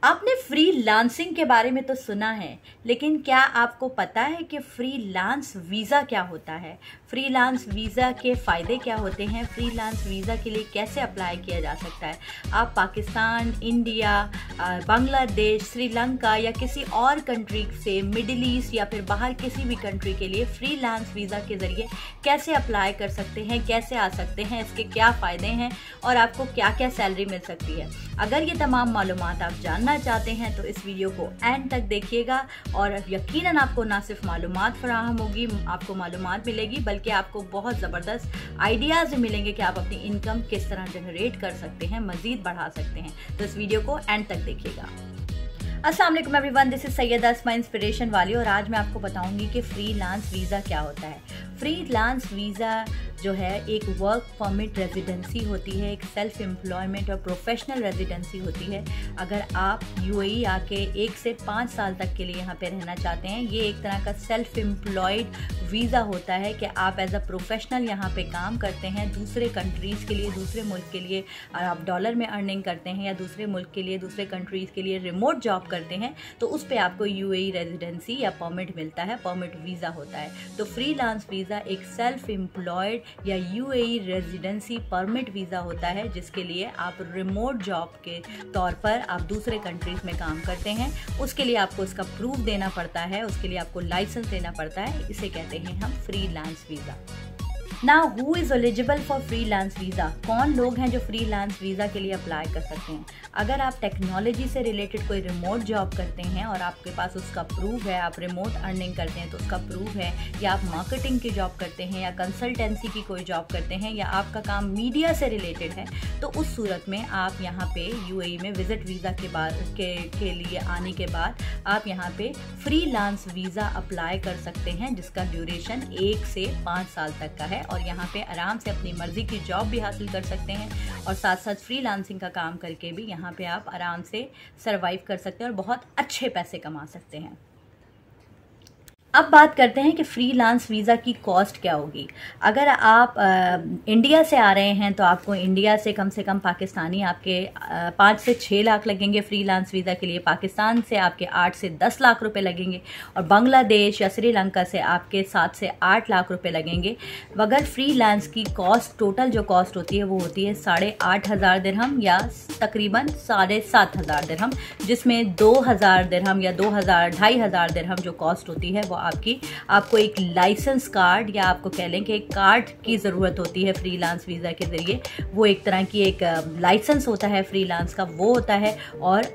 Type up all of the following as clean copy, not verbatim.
आपने फ्रीलांसिंग के बारे में तो सुना है, लेकिन क्या आपको पता है कि फ्रीलांस वीज़ा क्या होता है? फ्रीलांस वीज़ा के फ़ायदे क्या होते हैं? फ्रीलांस वीज़ा के लिए कैसे अप्लाई किया जा सकता है? आप पाकिस्तान, इंडिया, बांग्लादेश, श्रीलंका या किसी और कंट्री से, मिडिल ईस्ट या फिर बाहर किसी भी कंट्री के लिए फ्रीलांस वीज़ा के ज़रिए कैसे अप्लाई कर सकते हैं, कैसे आ सकते हैं, इसके क्या फ़ायदे हैं और आपको क्या क्या सैलरी मिल सकती है। अगर ये तमाम मालूमात आप जानना चाहते हैं तो इस वीडियो को एंड तक देखिएगा और यकीनन आपको ना सिर्फ मालूमात फराहम होगी, आपको मालूमात मिलेगी, बल्कि आपको बहुत ज़बरदस्त आइडियाज़ मिलेंगे कि आप अपनी इनकम किस तरह जनरेट कर सकते हैं, मज़ीद बढ़ा सकते हैं। तो इस वीडियो को एंड तक देखिएगा। अस्सलाम वालेकुम everyone, this is Sayyeda Asma inspiration वाली और आज मैं आपको बताऊंगी कि फ्रीलांस वीज़ा क्या होता है। फ्रीलांस वीज़ा जो है एक वर्क परमिट रेजिडेंसी होती है, एक सेल्फ एम्प्लॉयमेंट और प्रोफेशनल रेजिडेंसी होती है। अगर आप यूएई आके 1 से 5 साल तक के लिए यहाँ पे रहना चाहते हैं, ये एक तरह का सेल्फ एम्प्लॉयड वीज़ा होता है कि आप एज अ प्रोफेशनल यहाँ पे काम करते हैं दूसरे कंट्रीज़ के लिए, दूसरे मुल्क के लिए, और आप डॉलर में अर्निंग करते हैं या दूसरे मुल्क के लिए, दूसरे कंट्रीज़ के लिए रिमोट जॉब करते हैं, तो उस पर आपको यूएई रेजिडेंसी या परमिट मिलता है, परमिट वीज़ा होता है। तो फ्रीलांस वीज़ा एक सेल्फ एम्प्लॉयड या यूएई रेजिडेंसी परमिट वीज़ा होता है, जिसके लिए आप रिमोट जॉब के तौर पर आप दूसरे कंट्रीज़ में काम करते हैं। उसके लिए आपको इसका प्रूफ देना पड़ता है, उसके लिए आपको लाइसेंस देना पड़ता है। इसे कहते हैं हम freelance visa. Now who is eligible for freelance visa? कौन लोग हैं जो फ्रीलांस वीज़ा के लिए अप्लाई कर सकते हैं? अगर आप टेक्नोलॉजी से रिलेटेड कोई रिमोट जॉब करते हैं और आपके पास उसका प्रूफ है, आप रिमोट अर्निंग करते हैं तो उसका प्रूफ है, या आप मार्केटिंग की जॉब करते हैं या कंसल्टेंसी की कोई जॉब करते हैं, या आपका काम मीडिया से रिलेटेड है, तो उस सूरत में आप यहाँ पे यूएई में विजिट वीज़ा के लिए आने के बाद आप यहाँ पे फ्रीलांस वीज़ा अप्लाई कर सकते हैं, जिसका ड्यूरेशन 1 से 5 साल तक का है। और यहाँ पे आराम से अपनी मर्जी की जॉब भी हासिल कर सकते हैं और साथ साथ फ्रीलांसिंग का काम करके भी यहाँ पे आप आराम से सरवाइव कर सकते हैं और बहुत अच्छे पैसे कमा सकते हैं। अब बात करते हैं कि फ्रीलांस वीज़ा की कॉस्ट क्या होगी। अगर आप इंडिया से आ रहे हैं तो आपको इंडिया से कम पाकिस्तानी आपके 5 से 6 लाख लगेंगे फ्रीलांस वीज़ा के लिए, पाकिस्तान से आपके 8 से 10 लाख रुपए लगेंगे और बांग्लादेश या श्रीलंका से आपके 7 से 8 लाख रुपए लगेंगे। अगर फ्रीलांस की कॉस्ट, टोटल जो कॉस्ट होती है वो होती है 8,500 दिरहम या तकरीबन 7,500 दिरहम, जिसमें 2,000 दिरहम या 2,500 दिरहम जो कॉस्ट होती है वो आपको एक लाइसेंस कार्ड या आपको कह लें कि एक कार्ड की ज़रूरत होती है फ्रीलांस वीज़ा के ज़रिए। वो एक तरह की एक लाइसेंस होता है फ्रीलांस का, वो होता है। और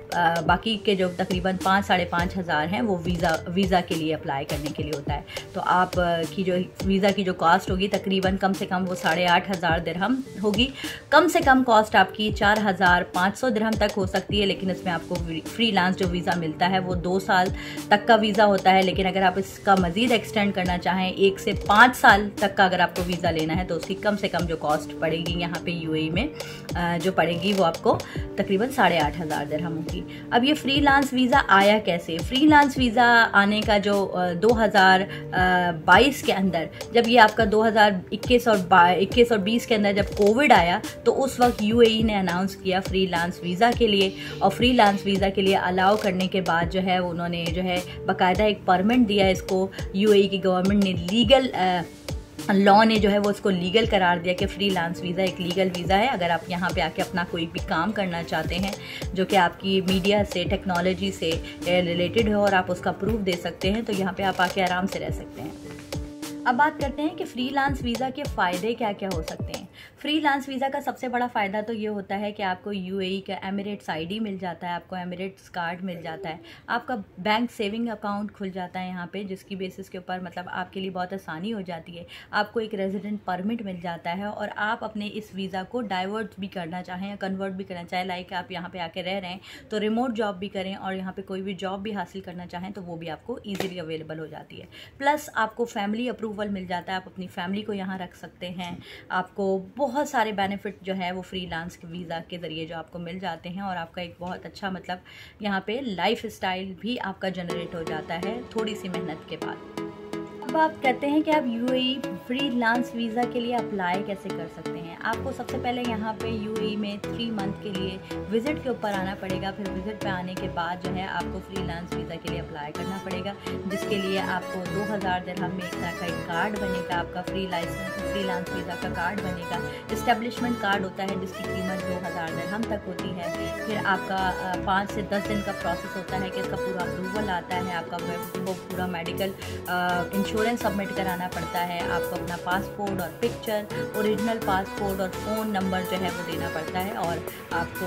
बाकी के जो तकरीबन 5-5.5 हज़ार हैं वो वीज़ा के लिए अप्लाई करने के लिए होता है। तो आप की जो वीज़ा की जो कॉस्ट होगी तकरीबन कम से कम वो 8,500 दिरहम होगी। कम से कम कॉस्ट आपकी 4,500 दिरहम तक हो सकती है, लेकिन इसमें आपको फ्रीलांस जो वीज़ा मिलता है वो 2 साल तक का वीज़ा होता है। लेकिन अगर आप इसका मज़ीद एक्सटेंड करना चाहें 1 से 5 साल तक का अगर आपको वीज़ा लेना है तो उसकी कम से कम जो कॉस्ट पड़ेगी यहाँ पे यूएई में जो पड़ेगी वो आपको तकरीबन 8,500 दिरहम होगी। अब ये फ्रीलांस वीज़ा आया कैसे? फ्रीलांस वीज़ा आने का जो 2022 के अंदर, जब ये आपका 2021 और 20 के अंदर जब कोविड आया तो उस वक्त यूएई ने अनाउंस किया फ्रीलांस वीज़ा के लिए, और फ्रीलांस वीज़ा के लिए अलाउ करने के बाद जो है उन्होंने जो है बाकायदा एक परमिट दिया इसको। यूएई की गवर्नमेंट ने लीगल लॉ ने जो है वो इसको लीगल करार दिया कि फ्रीलांस वीज़ा एक लीगल वीज़ा है। अगर आप यहाँ पे आके अपना कोई भी काम करना चाहते हैं जो कि आपकी मीडिया से, टेक्नोलॉजी से रिलेटेड हो और आप उसका प्रूफ दे सकते हैं, तो यहाँ पे आप आके आराम से रह सकते हैं। अब बात करते हैं कि फ्रीलांस वीज़ा के फ़ायदे क्या क्या हो सकते हैं। फ्रीलांस वीज़ा का सबसे बड़ा फ़ायदा तो ये होता है कि आपको यूएई का एमिरेट्स आईडी मिल जाता है, आपको एमिरेट्स कार्ड मिल जाता है, आपका बैंक सेविंग अकाउंट खुल जाता है यहाँ पे, जिसकी बेसिस के ऊपर मतलब आपके लिए बहुत आसानी हो जाती है। आपको एक रेजिडेंट परमिट मिल जाता है और आप अपने इस वीज़ा को डाइवर्ट भी करना चाहें या कन्वर्ट भी करना चाहें, लाइक आप यहाँ पर आके रह रहे हैं तो रिमोट जॉब भी करें और यहाँ पर कोई भी जॉब भी हासिल करना चाहें तो वो भी आपको ईजिली अवेलेबल हो जाती है। प्लस आपको फैमिली अप्रूवल मिल जाता है, आप अपनी फैमिली को यहाँ रख सकते हैं। आपको बहुत सारे बेनिफिट जो है वो फ्रीलांस वीज़ा के ज़रिए जो आपको मिल जाते हैं और आपका एक बहुत अच्छा मतलब यहाँ पे लाइफ स्टाइल भी आपका जनरेट हो जाता है थोड़ी सी मेहनत के बाद। अब आप कहते हैं कि आप यूएई फ्रीलांस वीज़ा के लिए अप्लाई कैसे कर सकते हैं। आपको सबसे पहले यहाँ पे यूएई में 3 मंथ के लिए विज़िट के ऊपर आना पड़ेगा। फिर विज़िट पे आने के बाद जो है आपको फ्रीलांस वीज़ा के लिए अप्लाई करना पड़ेगा, जिसके लिए आपको 2000 दिरहम में एक तरह का एक कार्ड बनेगा, आपका फ्रीलांस वीज़ा का कार्ड बनेगा। इस्टेब्लिशमेंट कार्ड होता है जिसकी कीमत 2000 दिरहम तक होती है। फिर आपका 5 से 10 दिन का प्रोसेस होता है कि इसका पूरा अप्रूवल आता है, आपका वो पूरा मेडिकल इंश्योरेंस सबमिट कराना पड़ता है, आपको अपना पासपोर्ट और पिक्चर, ओरिजिनल पासपोर्ट और फ़ोन नंबर जो है वो देना पड़ता है, और आपको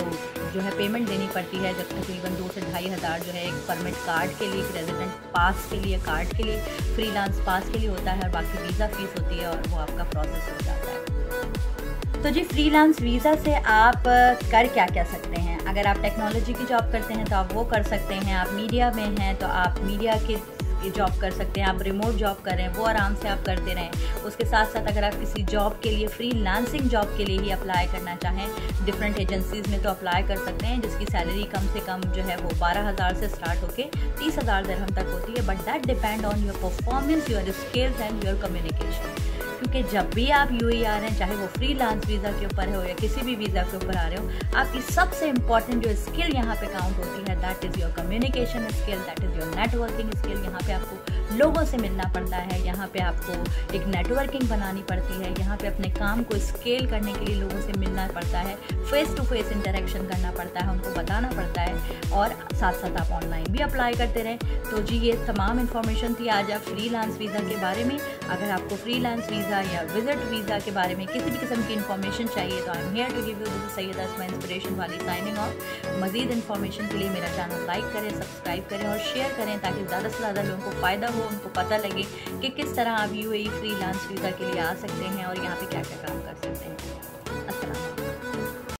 जो है पेमेंट देनी पड़ती है जब तकरीबन 2 से 2500 जो है एक परमिट कार्ड के लिए, एक रेजिडेंट पास के लिए, कार्ड के लिए, फ्रीलांस पास के लिए होता है, और बाकी वीज़ा फ़ीस होती है और वो आपका प्रोसेस हो जाता है। तो जी फ्रीलांस वीज़ा से आप कर क्या क्या सकते हैं। अगर आप टेक्नोलॉजी की जॉब करते हैं तो आप वो कर सकते हैं, आप मीडिया में हैं तो आप मीडिया की जॉब कर सकते हैं, आप रिमोट जॉब कर रहे हैं वो आराम से आप करते रहें। उसके साथ साथ अगर आप किसी जॉब के लिए फ्रीलांसिंग जॉब के लिए ही अप्लाई करना चाहें डिफरेंट एजेंसीज़ में तो अप्लाई कर सकते हैं, जिसकी सैलरी कम से कम जो है वो 12,000 से स्टार्ट होके 30,000 दिरहम तक होती है। But that depend on your performance, your skills and your communication. क्योंकि जब भी आप यूएई आ रहे हैं, चाहे वो फ्रीलांस वीज़ा के ऊपर हो या किसी भी वीज़ा के ऊपर आ रहे हो, आपकी सबसे इंपॉर्टेंट जो स्किल यहाँ पे काउंट होती है that is your communication skill, that is your networking skill. यहाँ पे आपको लोगों से मिलना पड़ता है, यहाँ पे आपको एक नेटवर्किंग बनानी पड़ती है, यहाँ पे अपने काम को स्केल करने के लिए लोगों से मिलना पड़ता है, फेस टू फेस इंटरेक्शन करना पड़ता है, उनको बताना पड़ता है, और साथ साथ आप ऑनलाइन भी अप्लाई करते रहें। तो जी ये तमाम इन्फॉर्मेशन थी आज आप फ्रीलांस वीज़ा के बारे में। अगर आपको फ्रीलांस वीज़ा या विजिट वीज़ा के बारे में किसी भी किस्म की इन्फॉर्मेशन चाहिए तो I am here to give you. This is Sayyeda Asma inspiration वाली साइनिंग ऑफ। मज़ीद इन्फॉर्मेशन के लिए मेरा चैनल लाइक करें, सब्सक्राइब करें और शेयर करें ताकि ज़्यादा से ज़्यादा लोगों को फ़ायदा हो, उनको पता लगे कि किस तरह आप यूएई फ्रीलांस वीज़ा के लिए आ सकते हैं और यहाँ पे क्या क्या काम कर सकते हैं।